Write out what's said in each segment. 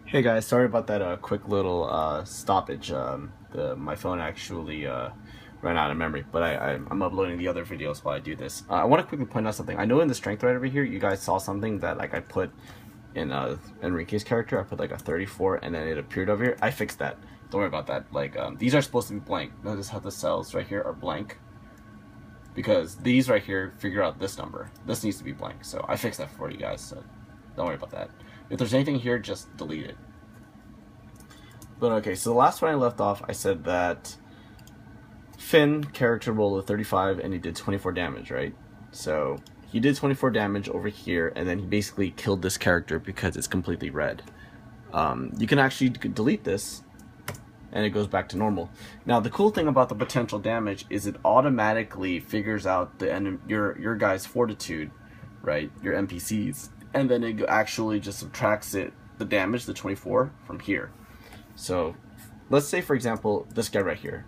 Hey guys, sorry about that quick little stoppage. My phone actually ran out of memory, but I'm uploading the other videos while I do this. I want to quickly point out something. I know in the strength right over here, you guys saw something that like I put in Enrique's character. I put like a 34, and then it appeared over here. I fixed that. Don't worry about that. Like these are supposed to be blank. Notice how the cells right here are blank because these right here figure out this number. This needs to be blank. So I fixed that for you guys. So don't worry about that. If there's anything here, just delete it. But okay, so the last one I left off, I said that Finn character rolled a 35 and he did 24 damage, right? So he did 24 damage over here, and then he basically killed this character because it's completely red. You can actually delete this, and it goes back to normal. Now the cool thing about the potential damage is it automatically figures out the your guy's fortitude, right? Your NPCs, and then it actually just subtracts the damage, the 24, from here. So let's say, for example, this guy right here,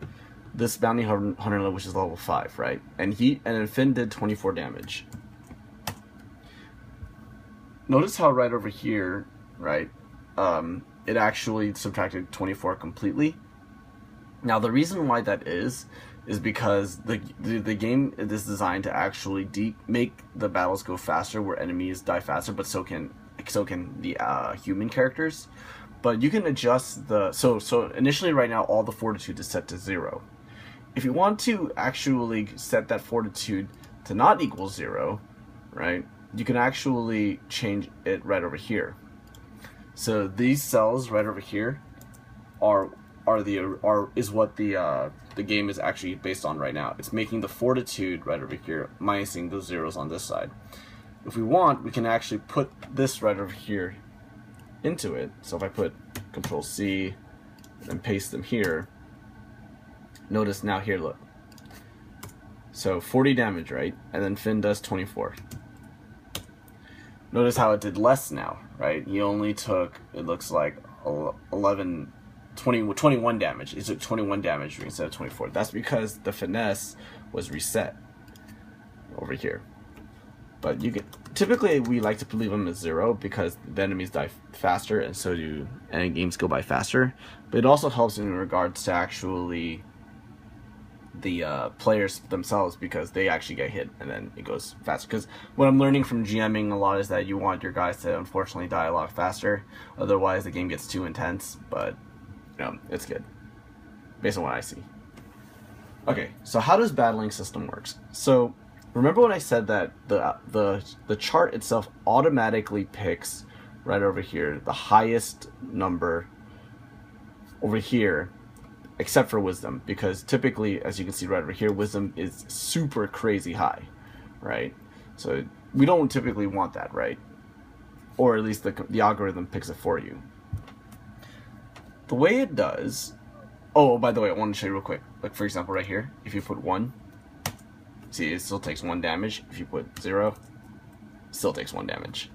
this bounty hunter, which is level 5, right? And then Finn did 24 damage. Notice how right over here, right, it actually subtracted 24 completely. Now the reason why that is because the game is designed to actually make the battles go faster, where enemies die faster, but so can the human characters. But you can adjust so initially right now all the fortitude is set to 0. If you want to actually set that fortitude to not equal 0, right, you can actually change it right over here. So these cells right over here is what the game is actually based on right now. It's making the fortitude right over here, minusing those zeros on this side. If we want, we can actually put this right over here into it. So if I put Control C and paste them here, notice now here, look. So 40 damage, right? And then Finn does 24. Notice how it did less now, right? He only took, it looks like 21 damage. It took 21 damage instead of 24. That's because the finesse was reset over here. But you can typically, we like to leave them at 0 because the enemies die faster, and so do end games go by faster. But it also helps in regards to actually the players themselves, because they actually get hit and then it goes faster. Because what I'm learning from GMing a lot is that you want your guys to unfortunately die a lot faster, otherwise the game gets too intense. But you know, it's good based on what I see. Okay, so how does battling system works? So remember when I said that the chart itself automatically picks right over here the highest number over here, except for wisdom, because typically, as you can see right over here, wisdom is super crazy high, right? So we don't typically want that, right? Or at least the algorithm picks it for you. The way it does, oh, by the way, I want to show you real quick. Like for example, right here, if you put 1, see, it still takes 1 damage. If you put 0, it still takes 1 damage.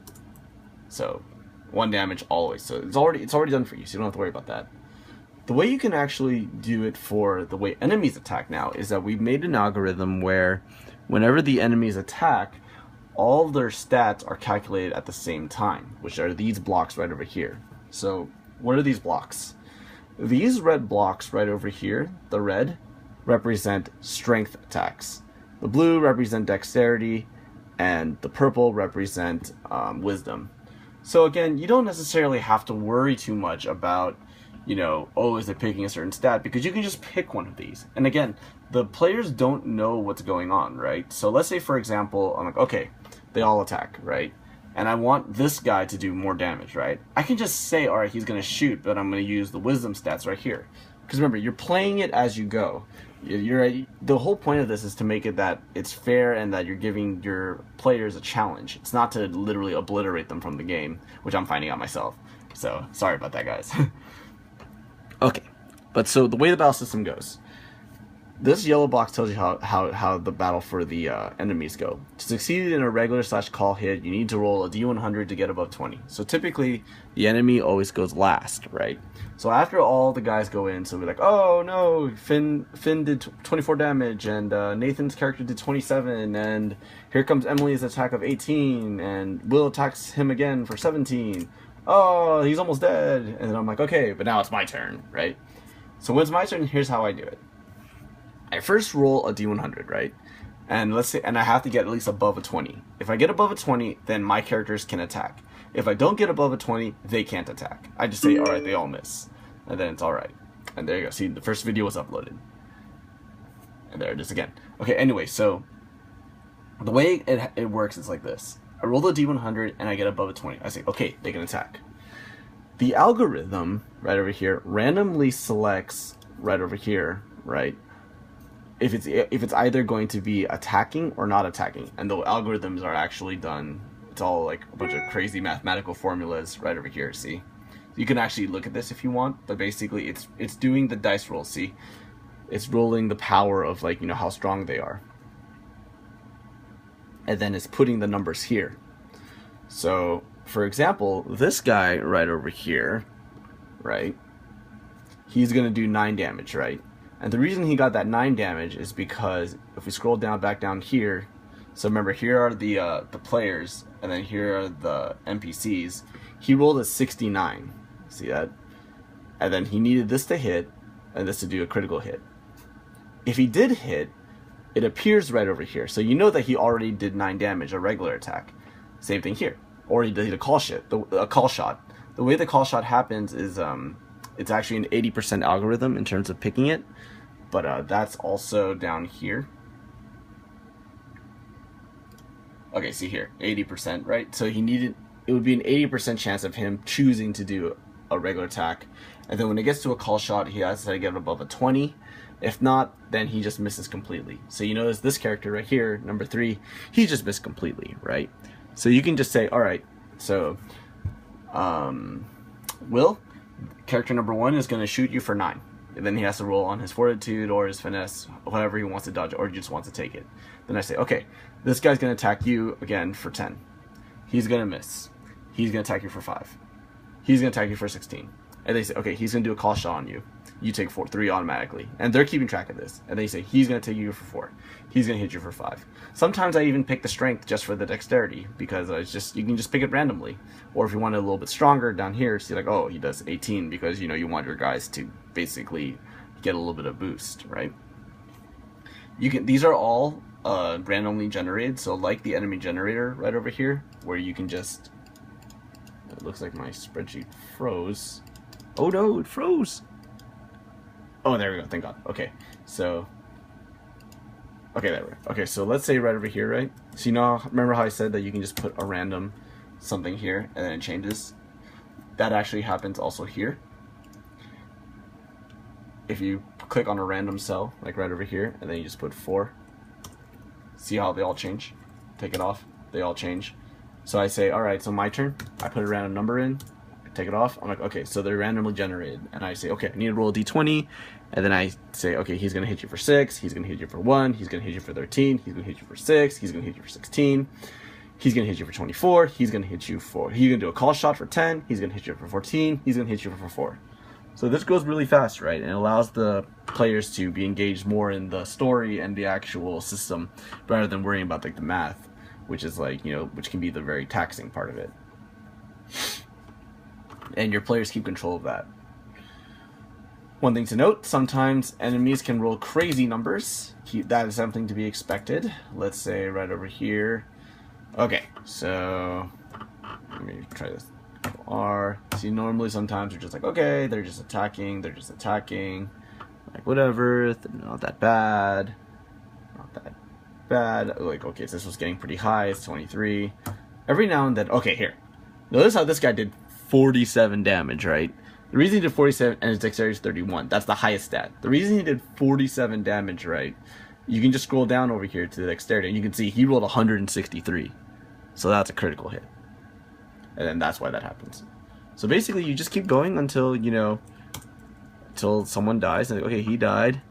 So 1 damage always. So it's already done for you, so you don't have to worry about that. The way you can actually do it for the way enemies attack now is that we've made an algorithm where whenever the enemies attack, all of their stats are calculated at the same time, which are these blocks right over here. So what are these blocks? These red blocks right over here, the red, represent strength attacks. The blue represent dexterity, and the purple represent wisdom. So again, you don't necessarily have to worry too much about, you know, oh, is it picking a certain stat? Because you can just pick one of these. And again, the players don't know what's going on, right? So let's say, for example, I'm like, okay, they all attack, right? And I want this guy to do more damage, right? I can just say, all right, he's going to shoot, but I'm going to use the wisdom stats right here. Because remember, you're playing it as you go. The whole point of this is to make it that it's fair and that you're giving your players a challenge. It's not to literally obliterate them from the game, which I'm finding out myself. So sorry about that, guys. Okay, but so the way the battle system goes, this yellow box tells you how the battle for the enemies go. To succeed in a regular/call hit, you need to roll a D100 to get above 20. So typically, the enemy always goes last, right? So after all the guys go in, so we're like, oh no, Finn did 24 damage, and Nathan's character did 27, and here comes Emily's attack of 18, and Will attacks him again for 17. oh, he's almost dead. And then I'm like, okay, but now it's my turn, right? So when it's my turn, here's how I do it. I first roll a D100, right? And let's say, and I have to get at least above a 20. If I get above a 20, then my characters can attack. If I don't get above a 20, they can't attack. I just say, all right, they all miss. And then it's all right. And there you go. See, the first video was uploaded. And there it is again. Okay, anyway, so the way it works is like this. I roll the D100 and I get above a 20. I say, okay, they can attack. The algorithm, right over here, randomly selects right over here, right? If it's either going to be attacking or not attacking. And the algorithms are actually done, it's all like a bunch of crazy mathematical formulas right over here, see? You can actually look at this if you want, but basically it's doing the dice roll, see? It's rolling the power of, like, you know, how strong they are. And then it's putting the numbers here. So, for example, this guy right over here, right? He's going to do 9 damage, right? And the reason he got that 9 damage is because if we scroll down, back down here, so remember, here are the players, and then here are the NPCs. He rolled a 69. See that? And then he needed this to hit, and this to do a critical hit. If he did hit, it appears right over here. So you know that he already did 9 damage, a regular attack. Same thing here. Or he did a call shot. The way the call shot happens is it's actually an 80% algorithm in terms of picking it. But that's also down here. Okay, see here, 80%, right? So it would be an 80% chance of him choosing to do a regular attack. And then when it gets to a call shot, he has to get above a 20. If not, then he just misses completely. So you notice this character right here, number 3, he just missed completely, right? So you can just say, all right, so Will, character number 1 is going to shoot you for 9. And then he has to roll on his fortitude or his finesse, whatever he wants to dodge, or he just wants to take it. Then I say, okay, this guy's going to attack you again for 10. He's going to miss. He's going to attack you for 5. He's going to attack you for 16. And they say, okay, he's going to do a call shot on you. You take 3 automatically. And they're keeping track of this. And they say, he's going to take you for 4. He's going to hit you for 5. Sometimes I even pick the strength just for the dexterity, because it's just, you can just pick it randomly. Or if you want it a little bit stronger down here, see like, oh, he does 18, because, you know, you want your guys to basically get a little bit of boost, right? These are all randomly generated, so like the enemy generator right over here, where you can just, it looks like my spreadsheet froze. Oh no, it froze. Oh, there we go, thank God. Okay, so, okay, there we go. Okay, so let's say right over here, right? So you know, remember how I said that you can just put a random something here and then it changes? That actually happens also here. If you click on a random cell, like right over here, and then you just put 4, see how they all change? Take it off, they all change. So I say, alright, so my turn, I put a random number in, take it off, I'm like, okay, so they're randomly generated, and I say, okay, I need to roll a d20, and then I say, okay, he's going to hit you for 6, he's going to hit you for 1, he's going to hit you for 13, he's going to hit you for 6, he's going to hit you for 16, he's going to hit you for 24, he's going to hit you for, he's going to do a call shot for 10, he's going to hit you for 14, he's going to hit you for 4. So this goes really fast, right? And it allows the players to be engaged more in the story and the actual system rather than worrying about like the math, which is like, you know, which can be the very taxing part of it. And your players keep control of that. One thing to note, sometimes enemies can roll crazy numbers. That is something to be expected. Let's say right over here. Okay, so let me try this. R. See, normally sometimes you're just like, okay, they're just attacking, like whatever, not that bad, like, okay, so this was getting pretty high, it's 23, every now and then, okay, here, notice how this guy did 47 damage, right? The reason he did 47 and his dexterity is 31, that's the highest stat. The reason he did 47 damage, right, you can just scroll down over here to the dexterity and you can see he rolled 163, so that's a critical hit. And then that's why that happens. So basically, you just keep going until, you know, until someone dies. And okay, he died.